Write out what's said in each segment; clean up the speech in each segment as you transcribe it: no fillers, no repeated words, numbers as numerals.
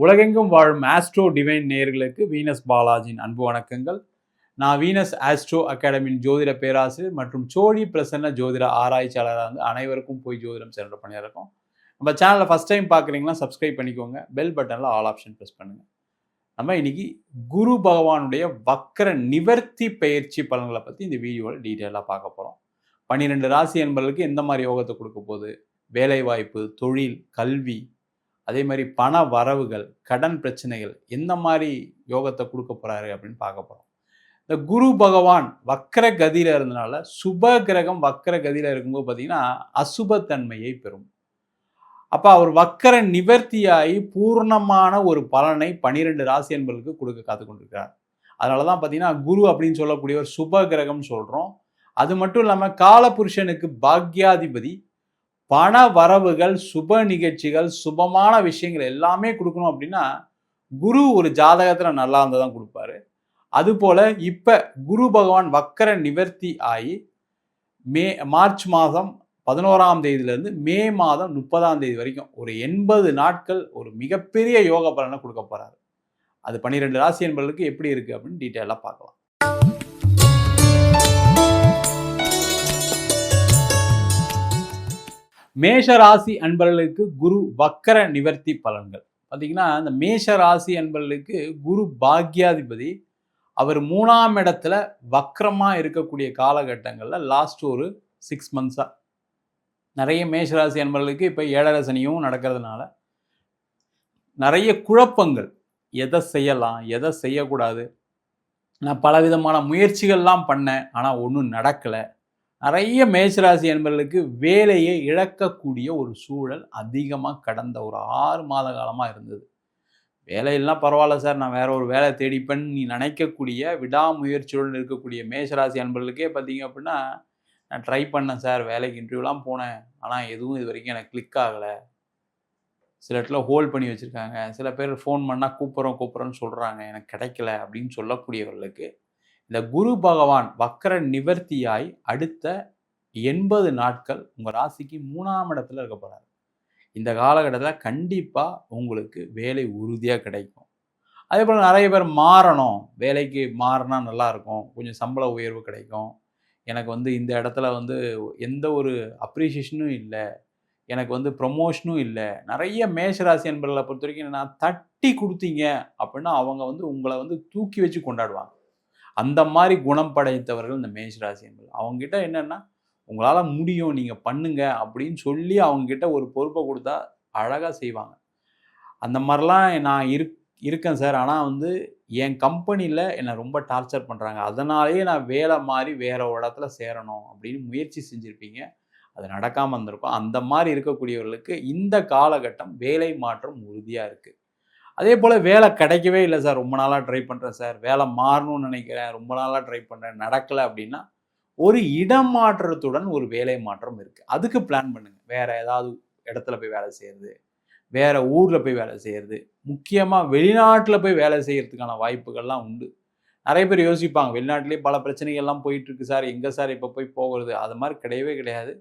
உலகெங்கும் வாழும் astro divine நேயர்களுக்கு வீனஸ் பாலாஜியின் அன்பு வணக்கங்கள். நான் வீனஸ் ஆஸ்ட்ரோ அகாடமியின் ஜோதிட பேராசிரியர் மற்றும் சோழி பிரசன்ன ஜோதிட ஆராய்ச்சியாளராக இருந்து அனைவருக்கும் போய் ஜோதிடம் சென்ற பண்ணியிருக்கோம். நம்ம சேனலை ஃபஸ்ட் டைம் பார்க்குறீங்கன்னா சப்ஸ்கிரைப் பண்ணிக்கோங்க. பெல் பட்டனில் ஆல் ஆப்ஷன் ப்ரெஸ் பண்ணுங்கள். நம்ம இன்னைக்கு குரு பகவானுடைய வக்கர நிவர்த்தி பயிற்சி பலன்களை பற்றி இந்த வீடியோவில் டீட்டெயிலாக பார்க்க போகிறோம். 12 ராசி என்பவர்களுக்கு எந்த மாதிரி யோகத்தை கொடுக்க போகுது, வேலைவாய்ப்பு, தொழில், கல்வி, அதே மாதிரி பண வரவுகள், கடன் பிரச்சனைகள் எந்த மாதிரி யோகத்தை கொடுக்க போறாரு அப்படின்னு பார்க்க போறோம். இந்த குரு பகவான் வக்கர கதியில இருந்தனால சுப கிரகம் வக்கர கதியில இருக்கும்போது பார்த்தீங்கன்னா அசுபத்தன்மையை பெறும். அப்ப அவர் வக்கர நிவர்த்தியாகி பூர்ணமான ஒரு பலனை 12 ராசி என்பவர்களுக்கு கொடுக்க காத்து கொண்டிருக்கிறார். அதனாலதான் பார்த்தீங்கன்னா குரு அப்படின்னு சொல்லக்கூடிய ஒரு சுப கிரகம் சொல்றோம். அது மட்டும் இல்லாமல் காலபுருஷனுக்கு பாக்யாதிபதி, பண வரவுகள், சுப நிகழ்ச்சிகள், சுபமான விஷயங்கள் எல்லாமே கொடுக்கணும் அப்படின்னா குரு ஒரு ஜாதகத்தில் நல்லா இருந்தால் தான் கொடுப்பாரு. அதுபோல இப்ப குரு பகவான் வக்கர நிவர்த்தி ஆகி மார்ச் மாதம் 11ஆம் தேதியிலிருந்து மே மாதம் 30ஆம் தேதி வரைக்கும் ஒரு 80 நாட்கள் ஒரு மிகப்பெரிய யோக பலனை கொடுக்க போறாரு. அது 12 ராசி என்பவர்களுக்கு எப்படி இருக்கு அப்படின்னு டீட்டெயிலாக பார்க்கலாம். மேஷ ராசி அன்பர்களுக்கு குரு வக்கர நிவர்த்தி பலன்கள் பார்த்தீங்கன்னா, இந்த மேஷ ராசி அன்பர்களுக்கு குரு பாக்யாதிபதி, அவர் 3ஆம் இடத்துல வக்கரமா இருக்கக்கூடிய காலகட்டங்களில் லாஸ்ட் ஒரு 6 மந்த்ஸா நிறைய மேஷராசி அன்பர்களுக்கு இப்போ 7.5 சனியும் நடக்கிறதுனால நிறைய குழப்பங்கள், எதை செய்யலாம் எதை செய்யக்கூடாது. நான் பலவிதமான முயற்சிகள்லாம் பண்ணேன், ஆனால் ஒன்றும் நடக்கலை. நிறைய மேஷராசி என்பவர்களுக்கு வேலையை இழக்கக்கூடிய ஒரு சூழல் அதிகமாக கடந்த ஒரு 6 மாத காலமாக இருந்தது. வேலையெல்லாம் பரவாயில்ல சார், நான் வேற ஒரு வேலை தேடிப்பேன்னு நீ நினைக்கக்கூடிய விடாமுயற்சியுடன் இருக்கக்கூடிய மேஷராசி அன்பர்களுக்கே பார்த்தீங்க அப்படின்னா, நான் ட்ரை பண்ணேன் சார், வேலைக்கு இன்டர்வியூலாம் போனேன், ஆனால் எதுவும் இது வரைக்கும் எனக்கு கிளிக் ஆகலை. சில இடத்துல ஹோல்ட் பண்ணி வச்சுருக்காங்க, சில பேர் ஃபோன் பண்ணால் கூப்பிட்றோன்னு சொல்கிறாங்க, எனக்கு கிடைக்கல அப்படின்னு சொல்லக்கூடியவர்களுக்கு இந்த குரு பகவான் வக்கர நிவர்த்தியாய் அடுத்த 80 நாட்கள் உங்கள் ராசிக்கு 3ஆம் இடத்துல இருக்க போகிறார். இந்த காலகட்டத்தில் கண்டிப்பாக உங்களுக்கு வேலை உறுதியாக கிடைக்கும். அதே போல் நிறைய பேர் மாறணும், வேலைக்கு மாறினா நல்லாயிருக்கும், கொஞ்சம் சம்பள உயர்வு கிடைக்கும், எனக்கு இந்த இடத்துல எந்த ஒரு அப்ரிசியேஷனும் இல்லை, எனக்கு ப்ரொமோஷனும் இல்லை. நிறைய மேஷராசி என்பர்களை பொறுத்த வரைக்கும் என்னென்னா, தட்டி கொடுத்தீங்க அப்படின்னா அவங்க உங்களை தூக்கி வச்சு கொண்டாடுவாங்க. அந்த மாதிரி குணம் படைத்தவர்கள் இந்த மேஷராசி என்பது. அவங்ககிட்ட என்னென்னா, உங்களால் முடியும், நீங்கள் பண்ணுங்க அப்படின்னு சொல்லி அவங்ககிட்ட ஒரு பொறுப்பை கொடுத்தா அழகாக செய்வாங்க. அந்த மாதிரிலாம் நான் இருக்கேன் சார். ஆனால் என் கம்பெனியில் என்னை ரொம்ப டார்ச்சர் பண்ணுறாங்க, அதனாலேயே நான் வேலை மாறி வேற ஒரு இடத்துல சேரணும் அப்படின்னு முயற்சி செஞ்சுருப்பீங்க, அது நடக்காமல் இருந்திருக்கும். அந்த மாதிரி இருக்கக்கூடியவர்களுக்கு இந்த காலகட்டம் வேலை மாற்றம் உறுதியாக இருக்குது. அதே போல் வேலை கிடைக்கவே இல்லை சார், ரொம்ப நாளாக ட்ரை பண்ணுறேன் சார், வேலை மாறணும்னு நினைக்கிறேன், ரொம்ப நாளாக ட்ரை பண்ணுறேன், நடக்கலை அப்படின்னா ஒரு இடம் மாற்றத்துடன் ஒரு வேலை மாற்றம் இருக்குது. அதுக்கு பிளான் பண்ணுங்கள். வேறு ஏதாவது இடத்துல போய் வேலை செய்கிறது, வேறு ஊரில் போய் வேலை செய்கிறது, முக்கியமாக வெளிநாட்டில் போய் வேலை செய்கிறதுக்கான வாய்ப்புகள்லாம் உண்டு. நிறைய பேர் யோசிப்பாங்க, வெளிநாட்டிலேயே பல பிரச்சனைகள்லாம் போயிட்டுருக்கு சார், எங்கே சார் இப்போ போய் போகிறது. அது மாதிரி கிடையவே கிடையாது.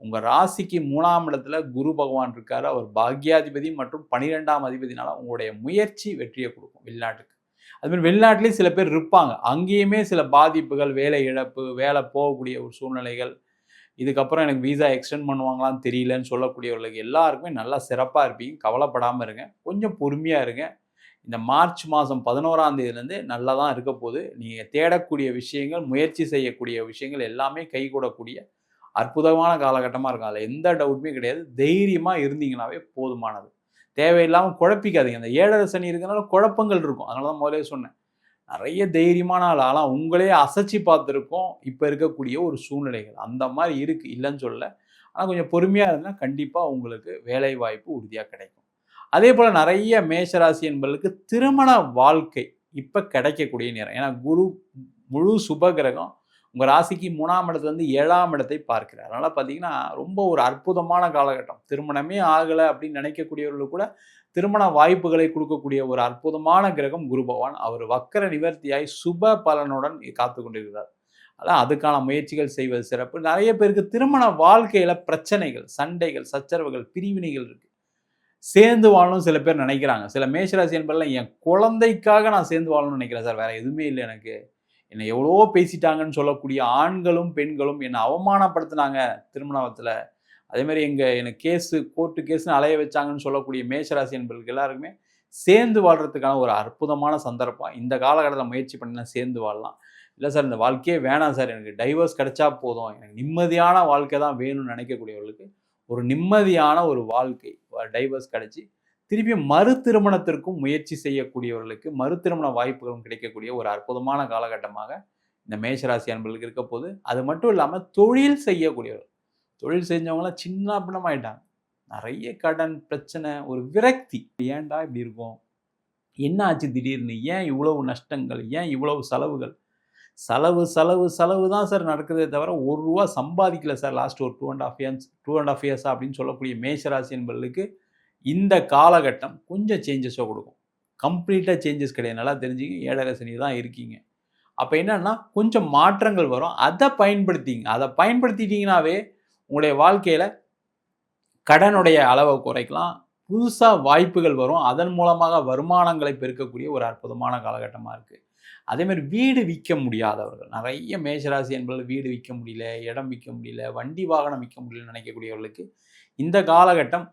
உங்கள் ராசிக்கு 3ஆம் இடத்துல குரு பகவான் இருக்கார். அவர் பாக்யாதிபதி மற்றும் 12ஆம் அதிபதினால உங்களுடைய முயற்சி வெற்றியை கொடுக்கும் வெளிநாட்டுக்கு. அதுமாதிரி வெளிநாட்டிலேயும் சில பேர் இருப்பாங்க, அங்கேயுமே சில பாதிப்புகள், வேலை இழப்பு, வேலை போகக்கூடிய ஒரு சூழ்நிலைகள், இதுக்கப்புறம் எனக்கு வீசா எக்ஸ்டெண்ட் பண்ணுவாங்களான்னு தெரியலன்னு சொல்லக்கூடியவர்களுக்கு எல்லாருக்குமே நல்லா சிறப்பாக இருப்பீங்க. கவலைப்படாமல் இருங்க, கொஞ்சம் பொறுமையாக இருங்க. இந்த மார்ச் மாதம் 11ஆம் தேதியிலேருந்து நல்லா தான் இருக்க போகுது. நீங்கள் தேடக்கூடிய விஷயங்கள், முயற்சி செய்யக்கூடிய விஷயங்கள் எல்லாமே கைகூடக்கூடிய அற்புதமான காலகட்டமாக இருக்கும். அதில் எந்த டவுட்டுமே கிடையாது. தைரியமாக இருந்தீங்கன்னாவே போதுமானது. தேவையில்லாமல் குழப்பிக்காதீங்க. அந்த 7.5 சனி இருக்கிறனால குழப்பங்கள் இருக்கும். அதனால தான் முதலே சொன்னேன், நிறைய தைரியமான ஆள், ஆனால் உங்களே அசைச்சு பார்த்துருக்கோம் இப்போ இருக்கக்கூடிய ஒரு சூழ்நிலைகள். அந்த மாதிரி இருக்குது, இல்லைன்னு சொல்லலை. ஆனால் கொஞ்சம் பொறுமையாக இருந்தால் கண்டிப்பாக உங்களுக்கு வேலை வாய்ப்பு உறுதியாக கிடைக்கும். அதே போல் நிறைய மேஷராசி என்பவர்களுக்கு திருமண வாழ்க்கை இப்போ கிடைக்கக்கூடிய நேரம். ஏன்னா குரு முழு சுப கிரகம் உங்கள் ராசிக்கு 3ஆம் இடத்துலேருந்து 7ஆம் இடத்தை பார்க்கிறார். அதனால் பார்த்தீங்கன்னா ரொம்ப ஒரு அற்புதமான காலகட்டம். திருமணமே ஆகலை அப்படின்னு நினைக்கக்கூடியவர்களுக்கு கூட திருமண வாய்ப்புகளை கொடுக்கக்கூடிய ஒரு அற்புதமான கிரகம் குரு பகவான். அவர் வக்கர நிவர்த்தியாய் சுப பலனுடன் காத்து கொண்டிருக்கிறார். அதான் அதுக்கான முயற்சிகள் செய்வது சிறப்பு. நிறைய பேருக்கு திருமண வாழ்க்கையில் பிரச்சனைகள், சண்டைகள், சச்சரவுகள், பிரிவினைகள் இருக்குது. சேர்ந்து வாழணும் சில பேர் நினைக்கிறாங்க. சில மேஷராசி என்பதெல்லாம் என் குழந்தைக்காக நான் சேர்ந்து வாழணும்னு நினைக்கிறேன் சார். வேற எதுவுமே இல்ல எனக்கு. என்ன எவ்வளவோ பேசிட்டாங்கன்னு சொல்லக்கூடிய ஆண்களும், பெண்களும் என்ன அவமானப்படுத்துனாங்க திருமணத்துல. அதேமாரி எனக்கு கோர்ட்டு கேஸ்ன்னு அலைய வச்சாங்கன்னு சொல்லக்கூடிய மேஷராசி என்பவர்களுக்கு எல்லாருக்குமே சேர்ந்து வாழ்றதுக்கான ஒரு அற்புதமான சந்தர்ப்பம். இந்த காலகட்டத்தில முயற்சி பண்ணினா சேர்ந்து வாழலாம். இல்ல சார் இந்த வாழ்க்கையே வேணாம் சார். எனக்கு டைவர்ஸ் கிடைச்சா போதும். எனக்கு நிம்மதியான வாழ்க்கை தான் வேணும்னு நினைக்கக்கூடியவர்களுக்கு, ஒரு நிம்மதியான ஒரு வாழ்க்கை டைவர்ஸ் கிடைச்சு, திருப்பி மறு திருமணத்திற்கும் முயற்சி செய்யக்கூடியவர்களுக்கு, மறு திருமண வாய்ப்புகளும் கிடைக்கக்கூடிய ஒரு அற்புதமான காலகட்டமாக இந்த மேஷராசி அன்பர்களுக்கு இருக்க போது. அது மட்டும் இல்லாம தொழில் செய்யக்கூடியவர்கள். தொழில் செஞ்சவங்கலாம் சின்ன பின்னமாயிட்டாங்க. நெறைய கடன், பிரச்சனை, ஒரு விரக்தி. ஏன்டா இப்படி இருக்கும்? என்ன ஆச்சு திடீர்னு? ஏன் இவ்வளவு நஷ்டங்கள்? ஏன் இவ்வளவு செலவுகள்? செலவு, செலவு, செலவு தான் சார் நடக்குதே தவிர ரூ. 1 சம்பாதிக்கல சார் லாஸ்ட் ஒரு 2 1/2 இயர்ஸா அப்படின்னு சொல்லக்கூடிய மேஷராசி என்பவர்களுக்கு இந்த காலகட்டம் கொஞ்சம் சேஞ்சஸ கொடுக்கும். கம்ப்ளீட்டா சேஞ்சஸ் கிடையாது. நல்லா தெரிஞ்சுக்கங்க. 7 சனி தான் இருக்கீங்க. அப்ப என்னன்னா கொஞ்சம் மாற்றங்கள் வரும். அத பயன்படுத்திங்க. அத பயன்படுத்திட்டீங்கனாவே உங்களுடைய வாழ்க்கையில கடனுடைய அளவை குறைக்கலாம். புதுசா வாய்ப்புகள் வரும். அதன் மூலமாக வருமானங்களை பெருக்கக்கூடிய ஒரு அற்புதமான காலகட்டமா இருக்கு. அதேமாரி வீடு விற்க முடியாதவர்கள், நிறைய மேஷராசி என்பவர்கள் வீடு விற்க முடியல, இடம் விற்க முடியல, வண்டி வாகனம் விற்க முடியலன்னு நினைக்கக்கூடியவர்களுக்கு இந்த காலகட்டம்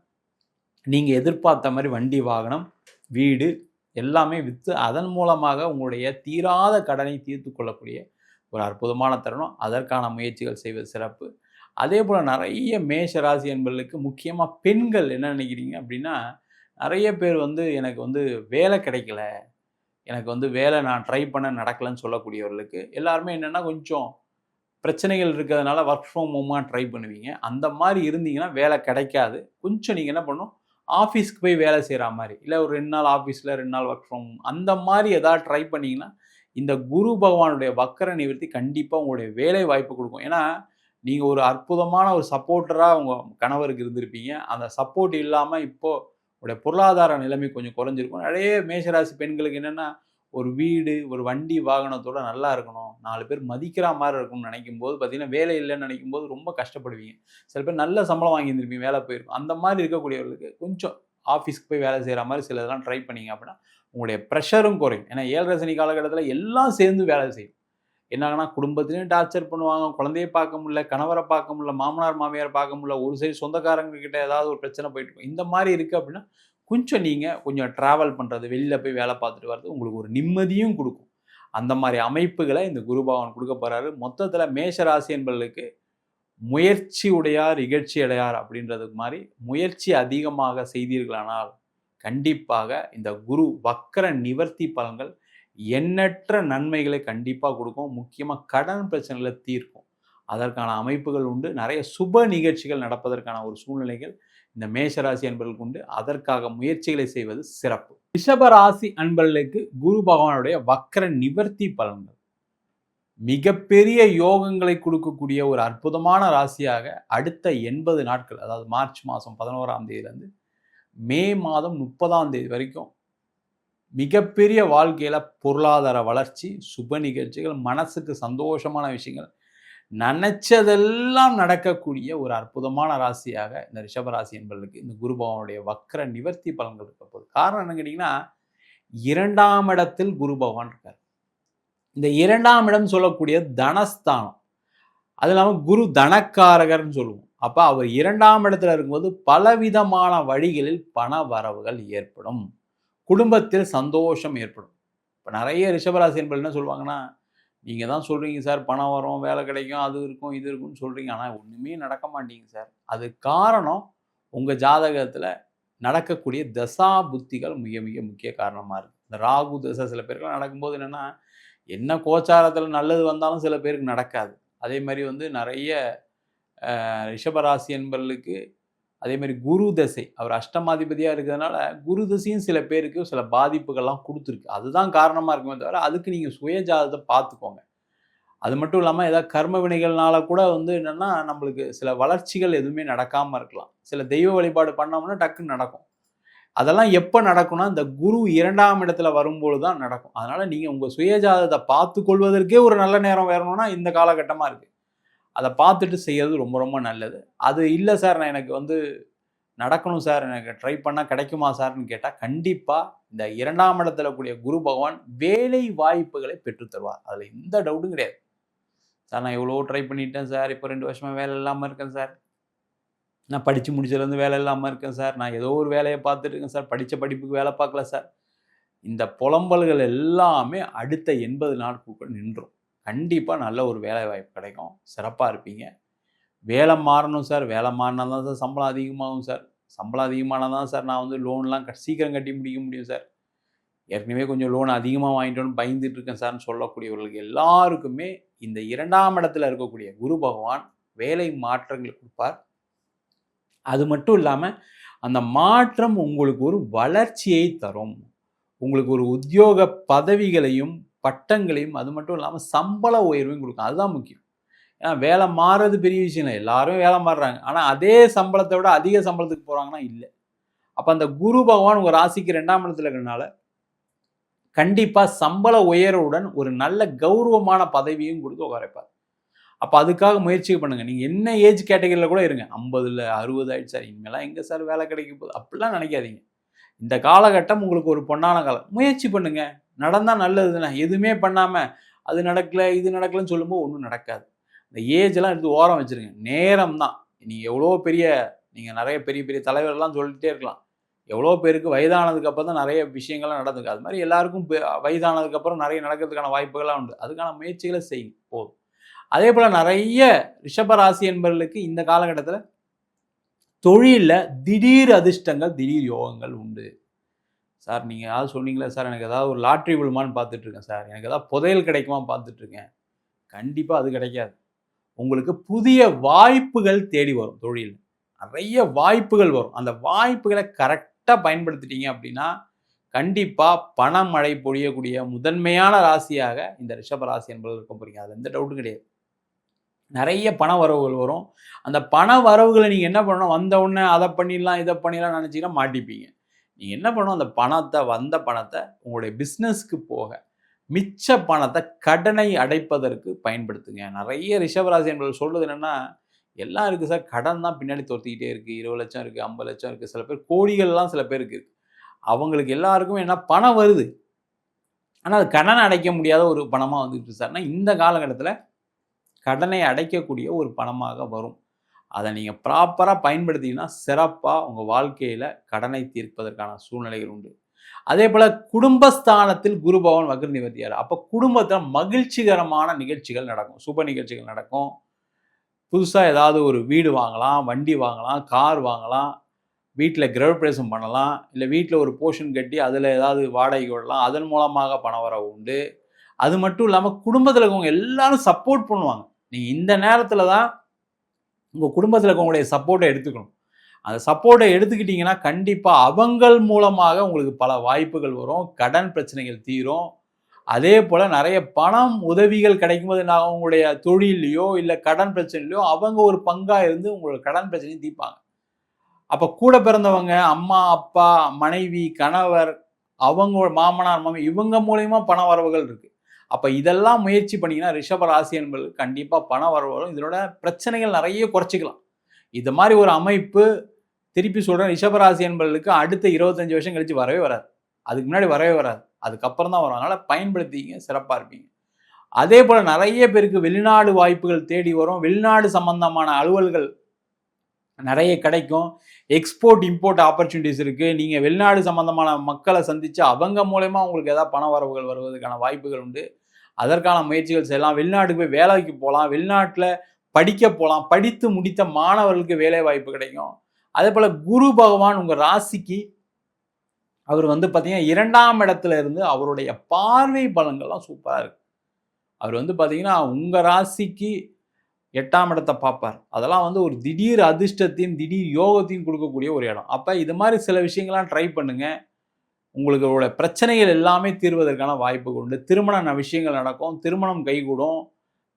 நீங்க எதிர்பார்த்த மாரி வண்டி வாகனம், வீடு எல்லாமே வித்து அதன் மூலமாக உங்களுடைய தீராத கடனை தீர்த்துக் கொள்ளக்கூடிய ஒரு அற்புதமான தருணம். அதற்கான முயற்சிகள் செய்வது சிறப்பு. அதேபோல நெறைய மேஷ ராசி என்பவர்களுக்கு முக்கியமா பெண்கள் என்ன நினைக்கிறீங்க அப்படின்னா, நெறைய பேர் எனக்கு வேலை கிடைக்கல. எனக்கு வேலை நான் ட்ரை பண்ண நடக்கலன்னு சொல்லக்கூடியவர்களுக்கு, எல்லாருமே என்னன்னா கொஞ்சம் பிரச்சனைகள் இருக்கிறதுனால வொர்க் ஃப்ரம் ஹோமா ட்ரை பண்ணுவீங்க. அந்த மாரி இருந்தீங்கன்னா வேலை கிடைக்காது. கொஞ்சம் நீங்க என்ன பண்ணணும், ஆஃபீஸ்க்கு போய் வேலை செய்ற மாரி, இல்ல ஒரு 2 நாள் ஆஃபீஸ்ல 2 நாள் வொர்க் ஃப்ரம் ஹோம் அந்த மாரி ஏதாவது ட்ரை பண்ணீங்கன்னா, இந்த குரு பகவானுடைய வக்கர நிவர்த்தி கண்டிப்பா உங்களுடைய வேலை வாய்ப்பு குடுக்கும். ஏன்னா, நீங்க ஒரு அற்புதமான ஒரு சப்போர்ட்டரா உங்க கணவருக்கு இருந்திருப்பீங்க. அந்த சப்போர்ட் இல்லாம இப்போ உங்களுடைய பொருளாதார நிலைமை கொஞ்சம் குறைஞ்சிருக்கும். நெறைய மேஷராசி பெண்களுக்கு என்னன்னா, ஒரு வீடு, ஒரு வண்டி வாகனத்தோட நல்லா இருக்கணும். 4 பேர் மதிக்கிறா மாரி இருக்கணும்னு நெனைக்கும்போது பார்த்தீங்கன்னா, வேலை இல்லன்னு நெனைக்கும்போது ரொம்ப கஷ்டப்படுவீங்க. சில பேர் நல்ல சம்பளம் வாங்கியிருந்திருப்பீங்க, வேலை போயிருக்கும். அந்த மாரி இருக்கக்கூடியவர்களுக்கு கொஞ்சம் ஆஃபீஸ்க்கு போய் வேலை செய்ற மாரி சில இதெல்லாம் ட்ரை பண்ணீங்க அப்படின்னா, உங்களுடைய பிரஷரும் குறையும். ஏன்னா 7 சனி காலகட்டத்தில எல்லாம் சேர்ந்து வேலை செய்யும். என்ன ஆகும்னா, குடும்பத்திலயும் டார்ச்சர் பண்ணுவாங்க. குழந்தைய பார்க்க முடியல, கணவர பார்க்க முடியல, மாமனார், மாமியார பார்க்க முடியல. ஒரு சைடு சொந்தக்காரங்க கிட்ட ஏதாவது ஒரு பிரச்சனை போயிட்டு இருக்கும். இந்த மாரி இருக்கு அப்படின்னா, கொஞ்சம் டிராவல் பண்றது, வெளியில போய் வேலை பார்த்துட்டு வர்றது உங்களுக்கு ஒரு நிம்மதியும் குடுக்கும். அந்த மாரி அமைப்புகள இந்த குரு பகவான் குடுக்க போறாரு. மொத்தத்தில மேஷ ராசி என்பவர்களுக்கு முயற்சி உடையார் இகழ்ச்சி அடையார் அப்படின்றது மாரி, முயற்சி அதிகமாக செய்தீர்களானால், கண்டிப்பாக இந்த குரு வக்ர நிவர்த்தி பலன்கள் எண்ணற்ற நன்மைகளை கண்டிப்பா குடுக்கும். முக்கியமா கடன் பிரச்சனைகள தீர்க்கும். அதற்கான அமைப்புகள் உண்டு. நெறைய சுப நிகழ்ச்சிகள் நடப்பதற்கான ஒரு சூழ்நிலைகள் இந்த மேஷ ராசி அன்பர்களுக்கு உண்டு. அதற்காக முயற்சிகளை செய்வது சிறப்பு. ரிஷப ராசி அன்பர்களுக்கு குரு பகவானுடைய வக்ர நிவர்த்தி பலன்கள் மிகப்பெரிய யோகங்களை கொடுக்கக்கூடிய ஒரு அற்புதமான ராசியாக அடுத்த 80 நாட்கள், அதாவது மார்ச் மாதம் 11ஆம் தேதியிலிருந்து மே மாதம் 30ஆம் தேதி வரைக்கும் மிகப்பெரிய வாழ்க்கையில பொருளாதார வளர்ச்சி, சுப நிகழ்ச்சிகள், மனசுக்கு சந்தோஷமான விஷயங்கள், நெனைச்சதெல்லாம் நடக்கக்கூடிய ஒரு அற்புதமான ராசியாக இந்த ரிஷப ராசி என்பவர்களுக்கு இந்த குரு பகவானுடைய வக்ர நிவர்த்தி பலன்கள் இருக்க போகுது. காரணம் என்னன்னு கேட்டீங்கன்னா, 2ஆம் இடத்தில் குரு பகவான் இருக்கார். இந்த 2ஆம் இடம் சொல்லக்கூடிய தனஸ்தானம். அது இல்லாம குரு தனக்காரகர்ன்னு சொல்லுவோம். அப்ப அவர் 2ஆம் இடத்துல இருக்கும்போது பலவிதமான வழிகளில் பண வரவுகள் ஏற்படும். குடும்பத்தில் சந்தோஷம் ஏற்படும். இப்ப நெறைய ரிஷபராசி என்பர்கள் என்ன சொல்லுவாங்கன்னா, நீங்க தான் சொல்றீங்க சார் பணம் வரும், வேலை கிடைக்கும், அது இருக்கும், இது இருக்கும்னு சொல்றீங்க. ஆனா ஒண்ணுமே நடக்க மாட்டேங்குது சார். அதுக்கு காரணம் உங்க ஜாதகத்துல நடக்கக்கூடிய தசா புத்திகள் மிக மிக முக்கிய காரணமா இருக்கு. இந்த ராகு தசை சில பேருக்குலாம் நடக்கும்போது என்னன்னா, என்ன கோச்சாரத்துல நல்லது வந்தாலும் சில பேருக்கு நடக்காது. அதே மாரி நெறைய ரிஷபராசி என்பர்களுக்கு அதேமாரி குரு தசை அவர் அஷ்டமாதிபதியா இருக்கிறதுனால, குரு தசையும் சில பேருக்கு சில பாதிப்புகள்லாம் குடுத்துருக்கு. அதுதான் காரணமா இருக்குமே தவிர, அதுக்கு நீங்க சுய ஜாதகத்த பார்த்துக்கோங்க. அது மட்டும் இல்லாம ஏதாவது கர்ம வினைகள்னால கூட என்னன்னா, நம்மளுக்கு சில வளர்ச்சிகள் எதுவுமே நடக்காம இருக்கலாம். சில தெய்வ வழிபாடு பண்ணோம்னா டக்குன்னு நடக்கும். அதெல்லாம் எப்ப நடக்கும்னா, இந்த குரு 2ஆம் இடத்துல வரும்பொழுது தான் நடக்கும். அதனால நீங்க உங்க சுய ஜாதகத்த பார்த்துக் கொள்வதற்கே ஒரு நல்ல நேரம் வரணும்னா, இந்த காலகட்டமா இருக்கு. அத பார்த்துட்டு செய்யறது ரொம்ப ரொம்ப நல்லது. அது இல்ல சார் நான் எனக்கு நடக்கணும் சார், எனக்கு ட்ரை பண்ணால் கிடைக்குமா சார்ன்னு கேட்டால் கண்டிப்பாக இந்த 2ஆம் இடத்துல கூடிய குரு பகவான் வேலை வாய்ப்புகளை பெற்றுத்தருவார். அதில் எந்த டவுட்டும் கிடையாது. சார் நான் எவ்வளோ ட்ரை பண்ணிட்டேன் சார், இப்போ 2 வருஷமாக வேலை இல்லாமல் இருக்கேன் சார், நான் படித்து முடிச்சதுலேருந்து வேலை இல்லாமல் இருக்கேன் சார், நான் ஏதோ ஒரு வேலையை பார்த்துட்டு இருக்கேன் சார், படித்த படிப்புக்கு வேலை பார்க்கல சார். இந்த புலம்பல்கள் எல்லாமே அடுத்த 80 நாட்களுக்குள்ள நின்றும். கண்டிப்பாக நல்ல ஒரு வேலை வாய்ப்பு கிடைக்கும், சிறப்பாக இருப்பீங்க. வேலை மாறணும் சார், வேலை மாறினா தான் சார் சம்பளம் அதிகமாகும் சார், சம்பளம் அதிகமானால் தான் சார் நான் வந்து லோன்லாம் சீக்கிரம் கட்டி முடிக்க முடியும் சார், ஏற்கனவே கொஞ்சம் லோன் அதிகமாக வாங்கிட்டோன்னு பயந்துட்டு இருக்கேன் சார்னு சொல்லக்கூடியவர்களுக்கு எல்லாருக்குமே இந்த 2ஆம் இடத்துல இருக்கக்கூடிய குரு பகவான் வேலை மாற்றங்களை கொடுப்பார். அது மட்டும் இல்லாமல் அந்த மாற்றம் உங்களுக்கு ஒரு வளர்ச்சியை தரும், உங்களுக்கு ஒரு உத்தியோக பதவிகளையும் பட்டங்களையும், அது மட்டும் இல்லாமல் சம்பள உயர்வையும் கொடுக்கும். அதுதான் முக்கியம். ஏன்னா வேலை மாறுறது பெரிய விஷயம் இல்லை, எல்லாரும் வேலை மாறுறாங்க, ஆனால் அதே சம்பளத்தை விட அதிக சம்பளத்துக்கு போகிறாங்கன்னா இல்லை. அப்போ அந்த குரு பகவான் உங்கள் ராசிக்கு 2ஆம் இடத்துல இருக்கிறனால கண்டிப்பாக சம்பள உயர்வுடன் ஒரு நல்ல கௌரவமான பதவியும் கொடுத்து உட்காரைப்பார். அப்போ அதுக்காக முயற்சி பண்ணுங்கள். நீங்கள் என்ன ஏஜ் கேட்டகரியில் கூட இருங்க, 50 60 ஆயிடுச்சு சார், இனிமேலாம் எங்கே சார் வேலை கிடைக்க போகுது அப்படிலாம் நினைக்காதீங்க. இந்த காலகட்டம் உங்களுக்கு ஒரு பொன்னான காலம். முயற்சி பண்ணுங்கள், நடந்தால் நல்லது தானே. எதுவுமே பண்ணாமல் அது நடக்கலை இது நடக்கலைன்னு சொல்லும்போது ஒன்றும் நடக்காது. இந்த ஏஜெல்லாம் எடுத்து ஓரம் வச்சுருங்க, நேரம் தான். நீங்கள் எவ்வளோ பெரிய நீங்கள் நிறைய பெரிய பெரிய தலைவர்கள்லாம் சொல்லிகிட்டே இருக்கலாம், எவ்வளோ பேருக்கு வயதானதுக்கப்புறம் தான் நிறைய விஷயங்கள்லாம் நடந்துக்கு. அது மாதிரி எல்லாருக்கும் வயதானதுக்கப்புறம் நிறைய நடக்கிறதுக்கான வாய்ப்புகள்லாம் உண்டு. அதுக்கான முயற்சிகளை செய்யும் போதும். அதே போல் நிறைய ரிஷபராசி என்பவர்களுக்கு இந்த காலகட்டத்தில் தொழிலில் திடீர் அதிர்ஷ்டங்கள், திடீர் யோகங்கள் உண்டு. சார் நீங்கள் ஏதாவது சொன்னீங்களா சார், எனக்கு ஏதாவது ஒரு லாட்ரி விழுமான்னு பார்த்துட்ருக்கேன் சார், எனக்கு ஏதாவது புதையல் கிடைக்குமான்னு பார்த்துட்ருக்கேன். கண்டிப்பாக அது கிடைக்காது. உங்களுக்கு புதிய வாய்ப்புகள் தேடி வரும். தொழில் நிறைய வாய்ப்புகள் வரும். அந்த வாய்ப்புகளை கரெக்டாக பயன்படுத்திட்டீங்க அப்படின்னா கண்டிப்பாக பணமழை பொழியக்கூடிய முதன்மையான ராசியாக இந்த ரிஷப ராசி என்பது இருக்க போகிறீங்க. அதில் எந்த டவுட்டும் கிடையாது. நிறைய பண வரவுகள் வரும். அந்த பண வரவுகளை நீங்கள் என்ன பண்ணணும், வந்த உடனே அதை பண்ணிடலாம் இதை பண்ணிடலாம் நினச்சிங்கன்னா மாட்டிப்பீங்க. நீங்கள் என்ன பண்ணணும், அந்த பணத்தை வந்த பணத்தை உங்களுடைய பிஸ்னஸ்க்கு போக மிச்ச பணத்தை கடனை அடைப்பதற்கு பயன்படுத்துங்க. நிறைய ரிஷபராசி என்பது சொல்கிறது என்னென்னா, எல்லாம் இருக்குது சார், கடன் தான் பின்னாடி தொத்திக்கிட்டே இருக்குது, 20 லட்சம் இருக்குது, 50 லட்சம் இருக்குது, சில பேர் கோடிகள்லாம் சில பேருக்கு இருக்குது. அவங்களுக்கு எல்லாருக்குமே என்ன பணம் வருது, ஆனால் அது கடனை அடைக்க முடியாத ஒரு பணமாக வந்துட்டு சார்னா இந்த காலகட்டத்தில் கடனை அடைக்கக்கூடிய ஒரு பணமாக வரும். அதை நீங்கள் ப்ராப்பராக பயன்படுத்திங்கன்னா சிறப்பாக உங்கள் வாழ்க்கையில் கடனை தீர்ப்பதற்கான சூழ்நிலைகள் உண்டு. அதே போல் குடும்பஸ்தானத்தில் குரு பகவான் வக்ர நிவர்த்தியார். அப்போ குடும்பத்தில் மகிழ்ச்சிகரமான நிகழ்ச்சிகள் நடக்கும், சுப நிகழ்ச்சிகள் நடக்கும். புதுசாக ஏதாவது ஒரு வீடு வாங்கலாம், வண்டி வாங்கலாம், கார் வாங்கலாம், வீட்டில் கிரகப்பிரவேசம் பண்ணலாம், இல்லை வீட்டில் ஒரு போர்ஷன் கட்டி அதில் ஏதாவது வாடகை விடலாம், அதன் மூலமாக பண வரவு உண்டு. அது மட்டும் இல்லாமல் குடும்பத்தில் இருக்கவங்க எல்லாரும் சப்போர்ட் பண்ணுவாங்க. நீங்கள் இந்த நேரத்தில் தான் உங்கள் குடும்பத்தில் இருக்கவங்களுடைய சப்போர்ட்டை எடுத்துக்கணும். அந்த சப்போர்ட்டை எடுத்துக்கிட்டிங்கன்னா கண்டிப்பாக அவங்கள் மூலமாக உங்களுக்கு பல வாய்ப்புகள் வரும், கடன் பிரச்சனைகள் தீரும். அதே போல் நிறைய பணம் உதவிகள் கிடைக்கும்போது நான் உங்களுடைய தொழிலையோ இல்லை கடன் பிரச்சனைலையோ அவங்க ஒரு பங்காக இருந்து உங்களோட கடன் பிரச்சனையும் தீர்ப்பாங்க. அப்போ கூட பிறந்தவங்க, அம்மா அப்பா மனைவி கணவர், அவங்க மாமனார் மாமி, இவங்க மூலயமா பண வரவுகள் இருக்குது. அப்போ இதெல்லாம் முயற்சி பண்ணிங்கன்னா ரிஷப ராசி என்பது கண்டிப்பாக பண வரவு வரும். இதனோட பிரச்சனைகள் நிறைய குறைச்சிக்கலாம். இது மாதிரி ஒரு அமைப்பு திருப்பி சொல்கிறேன், ரிஷபராசி என்பவர்களுக்கு அடுத்த 25 வருஷம் கழித்து வரவே வராது, அதுக்கு முன்னாடி வரவே வராது, அதுக்கப்புறம் தான் வரும். அதனால் பயன்படுத்திங்க, சிறப்பாக இருப்பீங்க. அதே போல் நிறைய பேருக்கு வெளிநாடு வாய்ப்புகள் தேடி வரும். வெளிநாடு சம்பந்தமான அலுவல்கள் நிறைய கிடைக்கும். எக்ஸ்போர்ட் இம்போர்ட் ஆப்பர்ச்சுனிட்டிஸ் இருக்குது. நீங்கள் வெளிநாடு சம்பந்தமான மக்களை சந்தித்து அவங்க மூலயமா உங்களுக்கு ஏதாவது பண வரவுகள் வருவதற்கான வாய்ப்புகள் உண்டு. அதற்கான முயற்சிகள் செய்யலாம். வெளிநாட்டுக்கு போய் வேலைக்கு போகலாம், வெளிநாட்டில் படிக்க போகலாம், படித்து முடித்த மாணவர்களுக்கு வேலை வாய்ப்பு கிடைக்கும். அதே போல் குரு பகவான் உங்கள் ராசிக்கு அவர் வந்து பார்த்தீங்கன்னா 2ஆம் இடத்துல இருந்து அவருடைய பார்வை பலன்கள்லாம் சூப்பராக இருக்குது. அவர் வந்து பார்த்தீங்கன்னா உங்கள் ராசிக்கு 8ஆம் இடத்தை பார்ப்பார். அதெல்லாம் வந்து ஒரு திடீர் அதிர்ஷ்டத்தையும் திடீர் யோகத்தையும் கொடுக்கக்கூடிய ஒரு இடம். அப்போ இது மாதிரி சில விஷயங்கள்லாம் ட்ரை பண்ணுங்கள். உங்களோட பிரச்சனைகள் எல்லாமே தீர்வதற்கான வாய்ப்புகள் உண்டு. திருமண விஷயங்கள் நடக்கும், திருமணம் கைகூடும்.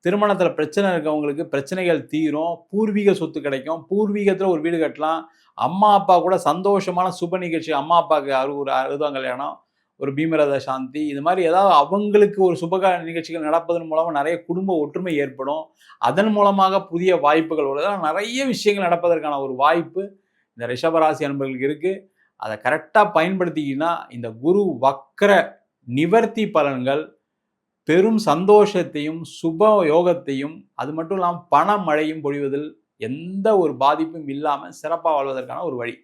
திருமணத்தில் பிரச்சனை இருக்கவங்களுக்கு பிரச்சனைகள் தீரும், பூர்வீக சொத்து கிடைக்கும், பூர்வீகத்தில் ஒரு வீடு கட்டலாம், அம்மா அப்பா கூட சந்தோஷமான சுப நிகழ்ச்சி, அம்மா அப்பாவுக்கு ஒரு 60ஆம் கல்யாணம், ஒரு பீமரத சாந்தி, இது மாதிரி ஏதாவது அவங்களுக்கு ஒரு சுப நிகழ்ச்சிகள் நடப்பதன் மூலமாக நிறைய குடும்ப ஒற்றுமை ஏற்படும். அதன் மூலமாக புதிய வாய்ப்புகள் உள்ளதால் நிறைய விஷயங்கள் நடப்பதற்கான ஒரு வாய்ப்பு இந்த ரிஷபராசி அன்பர்களுக்கு இருக்கு. அதை கரெக்டாக பயன்படுத்திக்கிங்கன்னா இந்த குரு வக்ர நிவர்த்தி பலன்கள் பெரும் சந்தோஷத்தையும் சுப யோகத்தையும் அது மட்டும் இல்லாமல் பண மழையும் பொழிவதில் எந்த ஒரு பாதிப்பும் இல்லாமல் சிறப்பாக வாழ்வதற்கான ஒரு வழி.